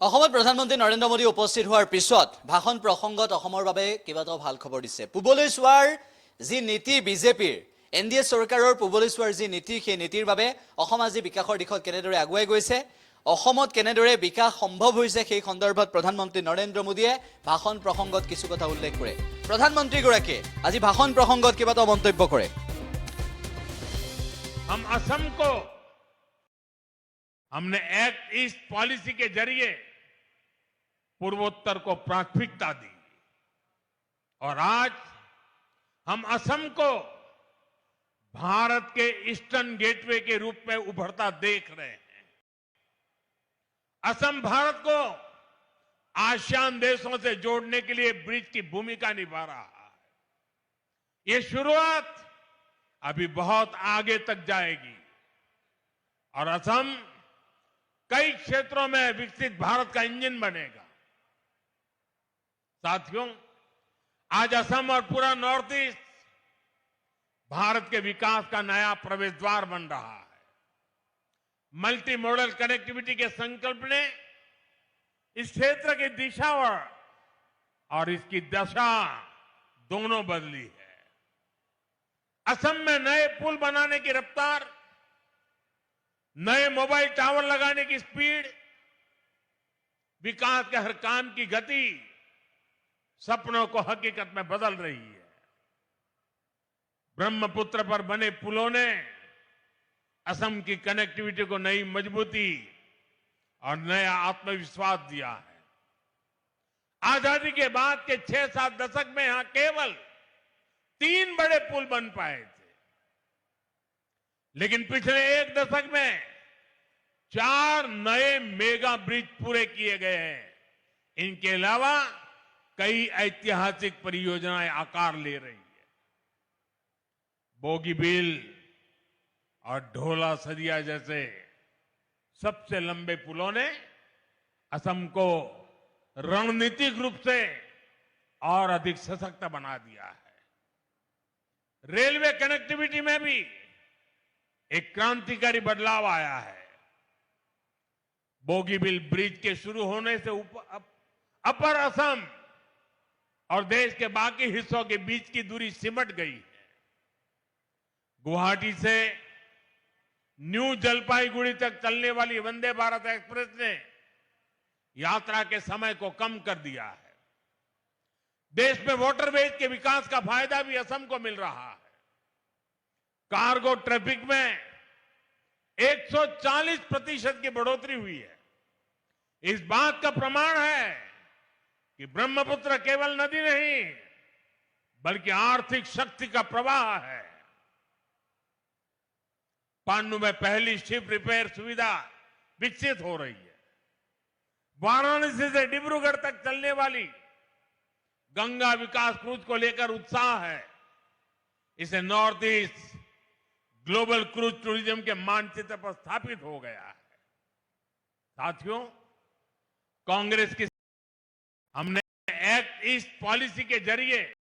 অসমত প্ৰধানমন্ত্ৰী নৰেন্দ্ৰ মোদী উপস্থিত হোৱাৰ পিছত ভাষণ প্ৰসংগত অসমৰ বাবে কেইবাটাও ভাল খবৰ দিছে। পূবলৈ চোৱাৰ যি নীতি বিজেপিৰ এনডিএ চৰকাৰৰ পূবলৈ চোৱাৰ যি নীতি সেই নীতিৰ বাবে অসম আজি বিকাশৰ দিশত কেনেদৰে আগুৱাই গৈছে, অসমত কেনেদৰে বিকাশ সম্ভৱ হৈছে সেই সন্দৰ্ভত প্ৰধানমন্ত্ৰী নৰেন্দ্ৰ মোদীয়ে ভাষণ প্ৰসংগত কিছু কথা উল্লেখ কৰে। প্ৰধানমন্ত্ৰীগৰাকীয়ে আজি ভাষণ প্ৰসংগত কেইবাটাও মন্তব্য কৰে। हम असम को हमने एक्ट ईस्ट पॉलिसी के जरिए पूर्वोत्तर को प्राथमिकता दी और आज हम असम को भारत के ईस्टर्न गेटवे के रूप में उभरता देख रहे हैं। असम भारत को आसियान देशों से जोड़ने के लिए ब्रिज की भूमिका निभा रहा है। ये शुरुआत अभी बहुत आगे तक जाएगी और असम कई क्षेत्रों में विकसित भारत का इंजन बनेगा। साथियों, आज असम और पूरा नॉर्थ ईस्ट भारत के विकास का नया प्रवेश द्वार बन रहा है। मल्टी मॉडल कनेक्टिविटी के संकल्प ने इस क्षेत्र की दिशा और इसकी दशा दोनों बदली है। असम में नए पुल बनाने की रफ्तार, नए मोबाइल टावर लगाने की स्पीड, विकास के हर काम की गति सपनों को हकीकत में बदल रही है। ब्रह्मपुत्र पर बने पुलों ने असम की कनेक्टिविटी को नई मजबूती और नया आत्मविश्वास दिया है। आजादी के बाद के 6-7 दशक में यहां केवल 3 बड़े पुल बन पाए थे, लेकिन पिछले 1 दशक में 4 नए मेगा ब्रिज पूरे किए गए हैं। इनके अलावा कई ऐतिहासिक परियोजनाएं आकार ले रही है। बोगीबील और ढोला सदिया जैसे सबसे लंबे पुलों ने असम को रणनीतिक रूप से और अधिक सशक्त बना दिया है। रेलवे कनेक्टिविटी में भी एक क्रांतिकारी बदलाव आया है। बोगीबील ब्रिज के शुरू होने से अपर असम और देश के बाकी हिस्सों के बीच की दूरी सिमट गई है। गुवाहाटी से न्यू जलपाईगुड़ी तक चलने वाली वंदे भारत एक्सप्रेस ने यात्रा के समय को कम कर दिया है। देश में वाटरवेज के विकास का फायदा भी असम को मिल रहा है। कार्गो ट्रैफिक में 140% की बढ़ोतरी हुई है। इस बात का प्रमाण है कि ब्रह्मपुत्र केवल नदी नहीं बल्कि आर्थिक शक्ति का प्रवाह है। पांडु में पहली शिप रिपेयर सुविधा विकसित हो रही है। वाराणसी से डिब्रूगढ़ तक चलने वाली गंगा विकास क्रूज को लेकर उत्साह है। इसे north east global cruise tourism के मानचित्र पर स्थापित हो गया है। साथियों, कांग्रेस की हमने एक्ट ईस्ट पॉलिसी के जरिए